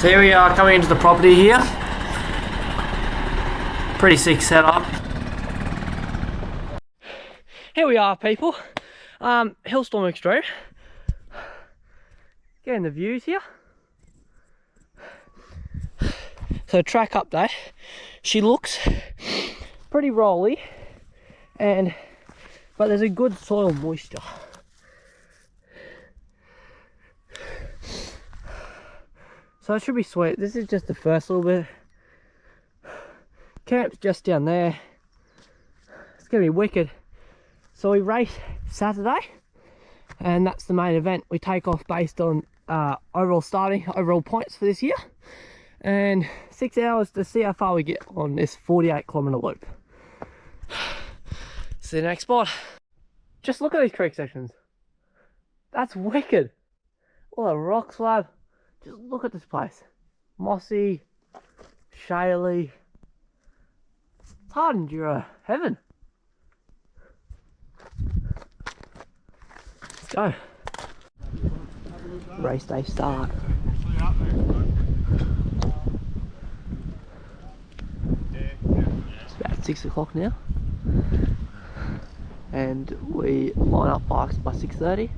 So here we are coming into the property here. Pretty sick setup. Here we are, people. Hillstorm Extreme. Getting the views here. So track update. She looks pretty rolly, but there's a good soil moisture. So it should be sweet. This is just the first little bit. Camp's just down there. It's gonna be wicked. So we race Saturday, and that's the main event. We take off based on overall points for this year, and 6 hours to see how far we get on this 48-kilometre loop. See the next spot. Just look at these creek sections. That's wicked. All the rock slab. Just look at this place. Mossy, shaly. It's hard enduro heaven. Let's go. Race day start. It's about 6 o'clock now, and we line up bikes by 6:30.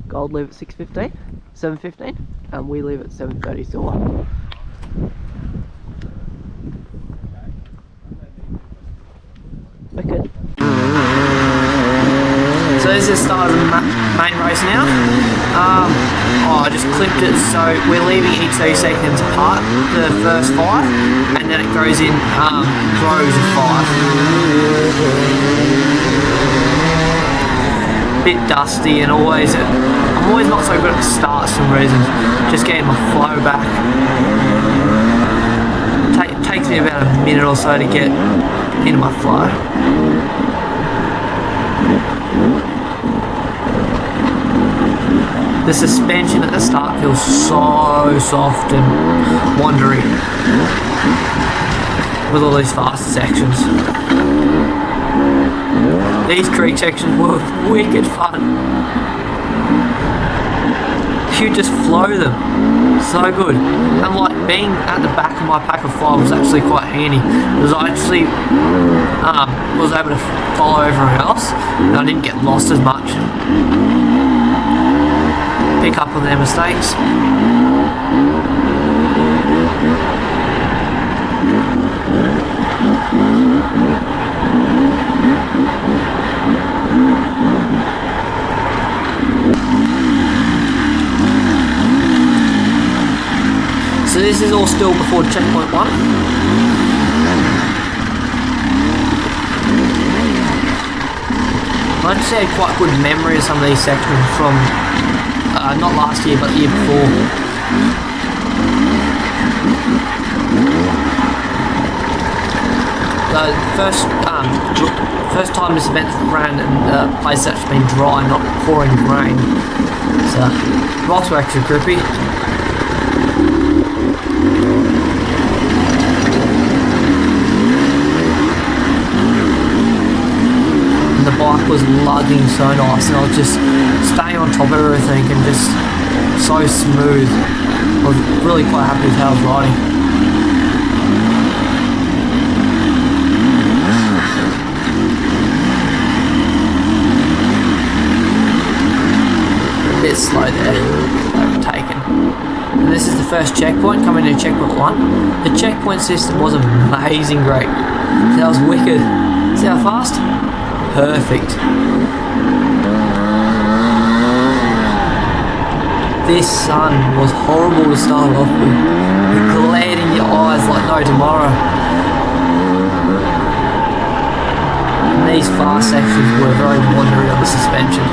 Gold leave at 7:15, and we leave at 7:30 silver. Wicked. So this is the start of the main race now. I just clipped it, so we're leaving each 30 seconds apart, the first 5, and then it goes in rows of 5. Bit dusty, and I'm always not so good at the start for some reason. Just getting my flow back. It takes me about a minute or so to get into my flow. The suspension at the start feels so soft and wandery with all these fast sections. These creek sections were wicked fun. You just flow them so good, and like being at the back of my pack of 5 was actually quite handy, because I actually was able to follow everyone else, and I didn't get lost as much. Pick up on their mistakes. So this is all still before checkpoint 1. I actually had quite good memory of some of these sections from not last year, but the year before. The first time this event ran in a place that's been dry, not pouring rain. So rocks were actually grippy. The bike was lugging so nice, and I was just staying on top of everything and just so smooth. I was really quite happy with how I was riding. A bit slow there, overtaken. And this is the first checkpoint, coming into checkpoint 1. The checkpoint system was amazing, great. That was wicked. See how fast? Perfect. This sun was horrible to start off with. It glared in your eyes like no tomorrow. And these fast sections were very wondery on the suspension.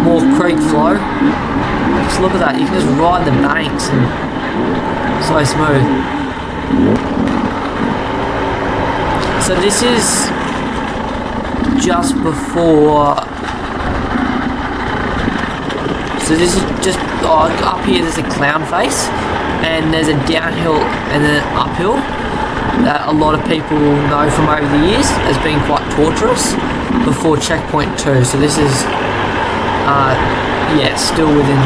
More creek flow. Just look at that, you can just ride the banks and so smooth. So this is just before So this is just, up here there's a clown face, and there's a downhill and then an uphill that a lot of people know from over the years as being quite torturous before checkpoint 2. So this is, yeah, still within,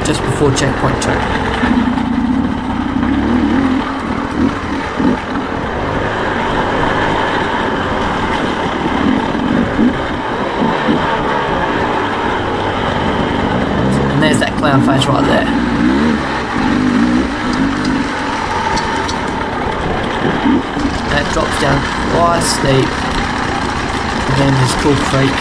just before checkpoint 2. There's that clown face right there. That drops down quite steep. And then this cool creek.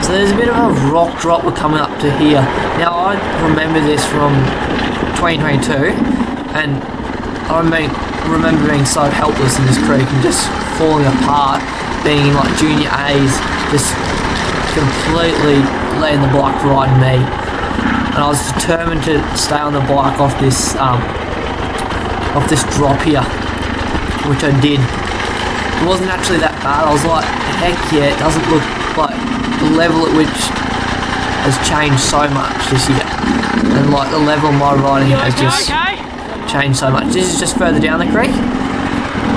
So there's a bit of a rock drop we're coming up to here. Now I remember this from 2022, and I remember being so helpless in this creek and just falling apart, being in like junior A's, just completely letting the bike ride me. And I was determined to stay on the bike off this drop here, which I did. It wasn't actually that bad. I was like, heck yeah, it doesn't look like the level at which has changed so much this year. And like the level of my riding has just changed so much. This is just further down the creek.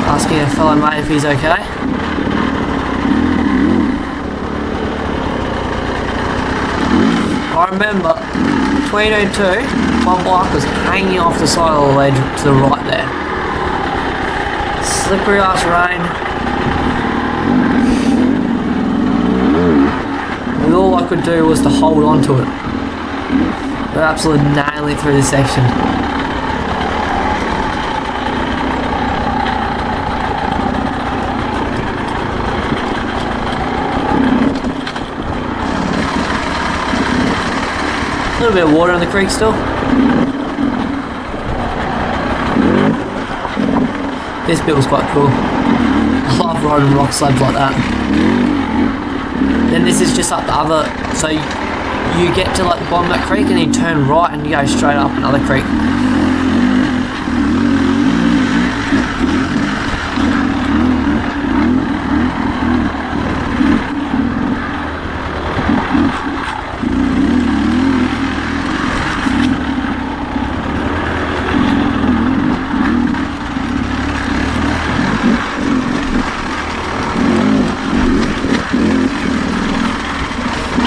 Asking a fellow mate if he's okay. I remember 2022, my bike was hanging off the side of the ledge to the right there. Slippery ass rain. And all I could do was to hold on to it. But absolutely nailing through this section. A little bit of water in the creek still. This bit was quite cool. I love riding rock slabs like that. Then this is just up the other, so you get to like the bottom of that creek and then you turn right and you go straight up another creek.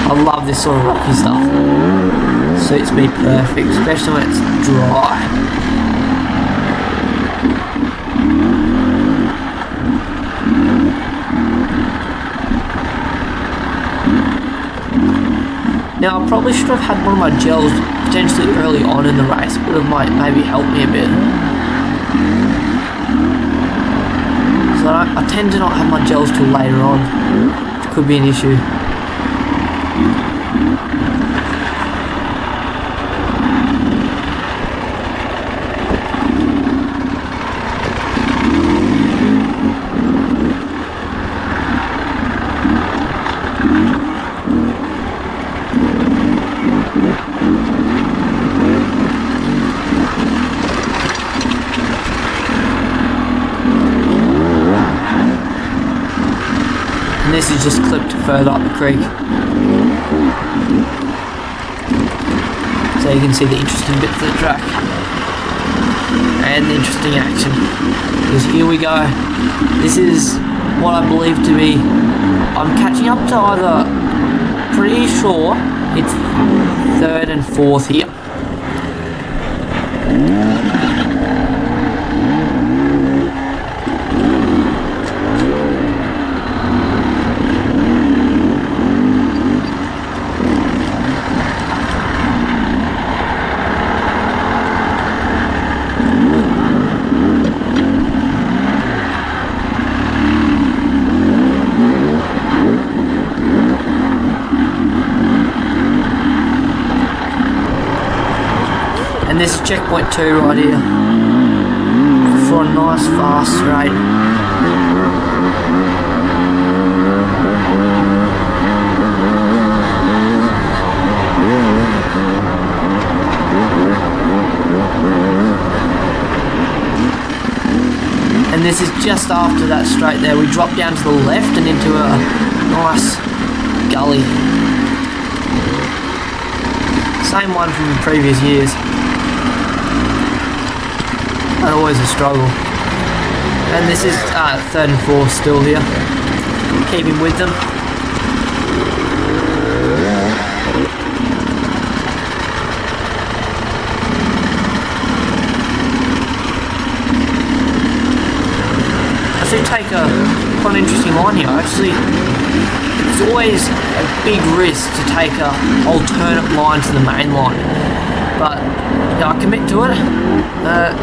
I love this sort of rocky stuff. Suits me perfect, especially when it's dry. Now I probably should have had one of my gels potentially early on in the race, would have maybe helped me a bit. So I tend to not have my gels till later on, which could be an issue. And this is just clipped further up the creek. So you can see the interesting bits of the track. And the interesting action. Because here we go. This is what I believe to be, I'm catching up to either, pretty sure it's 3rd and 4th here. And this is checkpoint 2 right here for a nice fast straight. And this is just after that straight there, we dropped down to the left and into a nice gully. Same one from previous years. But always a struggle. And this is third and fourth still here. Keeping with them. Take quite an interesting line here. Actually, it's always a big risk to take a alternate line to the main line, but I commit to it.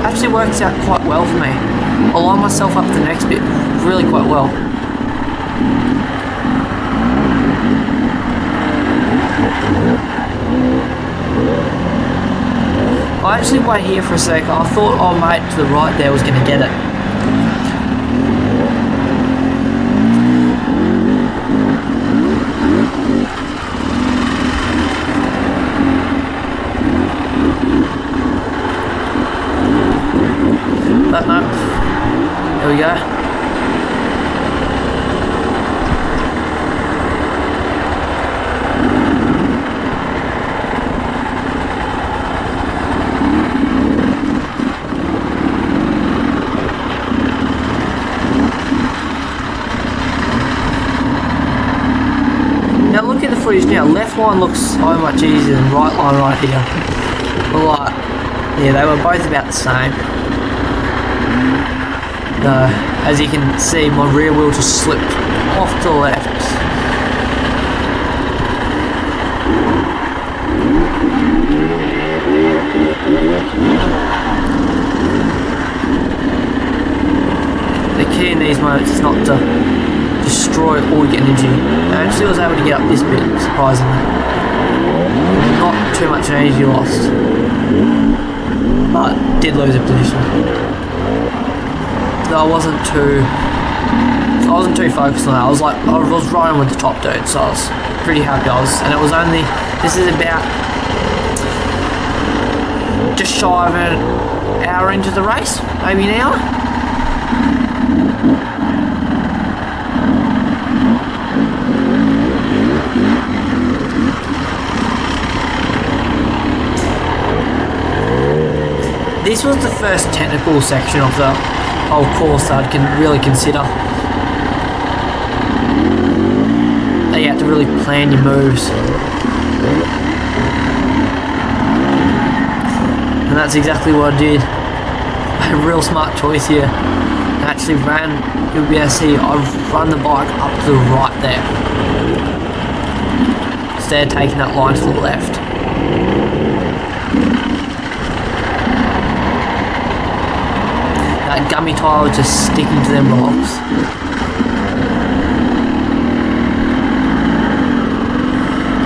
Actually works out quite well for me. I line myself up to the next bit really quite well. I actually wait here for a sec. I thought our mate to the right there was going to get it. But no, there we go. Now look at the footage now. Left line looks so much easier than right line right here. Well, yeah, they were both about the same. As you can see, my rear wheel just slipped off to the left. The key in these moments is not to destroy all your energy. I actually was able to get up this bit, surprisingly. Not too much energy lost, but did lose a position. I wasn't too focused on that. I was running with the top dude, so I was pretty happy. And it was only, this is about just shy of an hour into the race, maybe an hour. This was the first technical section of the whole course that I can really consider. That you have to really plan your moves. And that's exactly what I did. A real smart choice here. I actually ran, you'll be able to see, I've run the bike up to the right there. Instead of taking that line to the left. That gummy tire was just sticking to them rocks.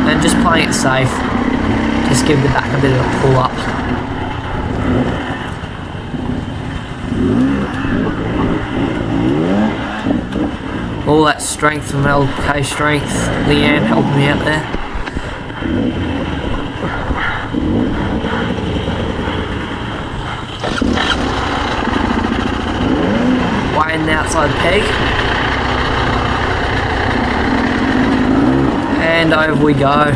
And just playing it safe, just give the back a bit of a pull up. All that strength from LK Strength, Leanne helping me out there. Weighing the outside peg. And over we go.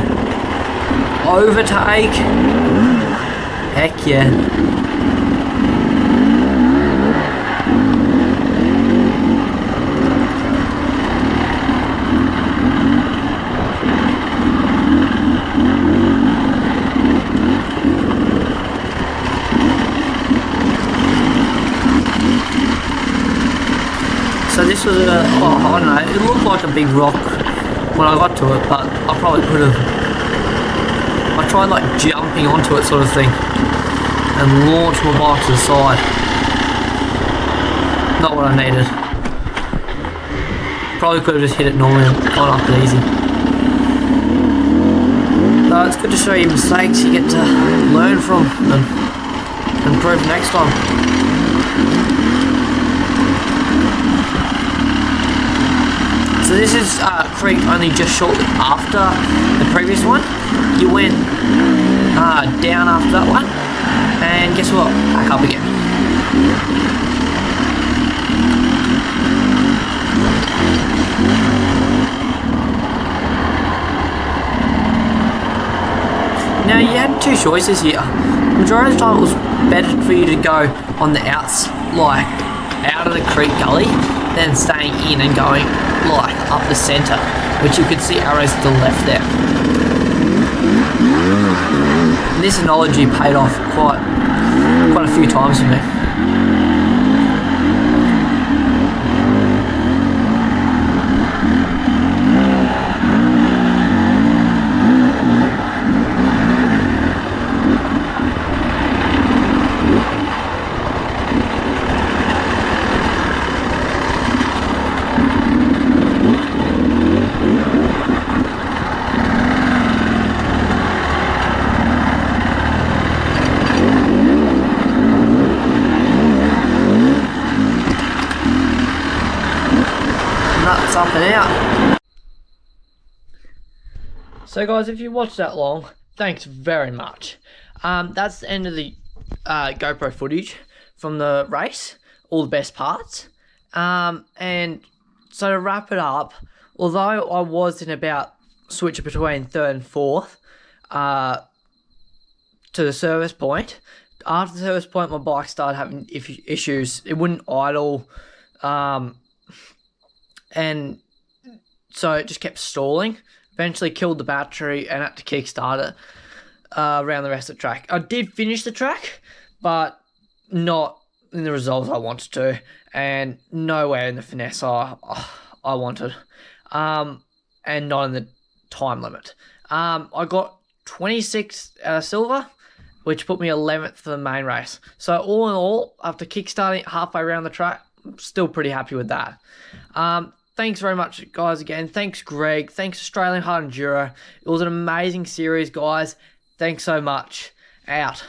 Overtake. Heck yeah. So this was I don't know, it looked like a big rock when I got to it, but I probably could have, I tried like jumping onto it sort of thing and launched my bike to the side. Not what I needed. Probably could have just hit it normally and gone up easy. So it's good to show you mistakes you get to learn from and improve next time. So this is creek only just shortly after the previous one. You went down after that one, and guess what? Back up again. Now you had two choices here. Majority of the time it was better for you to go on the outs, like out of the creek gully, than staying in and going like up the centre, which you could see arrows to the left there. And this analogy paid off quite a few times for me. Nuts up and out. So guys, if you watched that long, thanks very much. That's the end of the GoPro footage from the race, all the best parts. And so to wrap it up, although I was in about switching between third and fourth to the service point, after the service point my bike started having issues. It wouldn't idle, and so it just kept stalling. Eventually killed the battery and had to kickstart it around the rest of the track. I did finish the track, but not in the results I wanted to, and nowhere in the finesse I wanted, and not in the time limit. I got 26 out of silver, which put me 11th for the main race. So all in all, after kickstarting halfway around the track, I'm still pretty happy with that. Thanks very much, guys, again. Thanks, Greg. Thanks, Australian Hard Enduro. It was an amazing series, guys. Thanks so much. Out.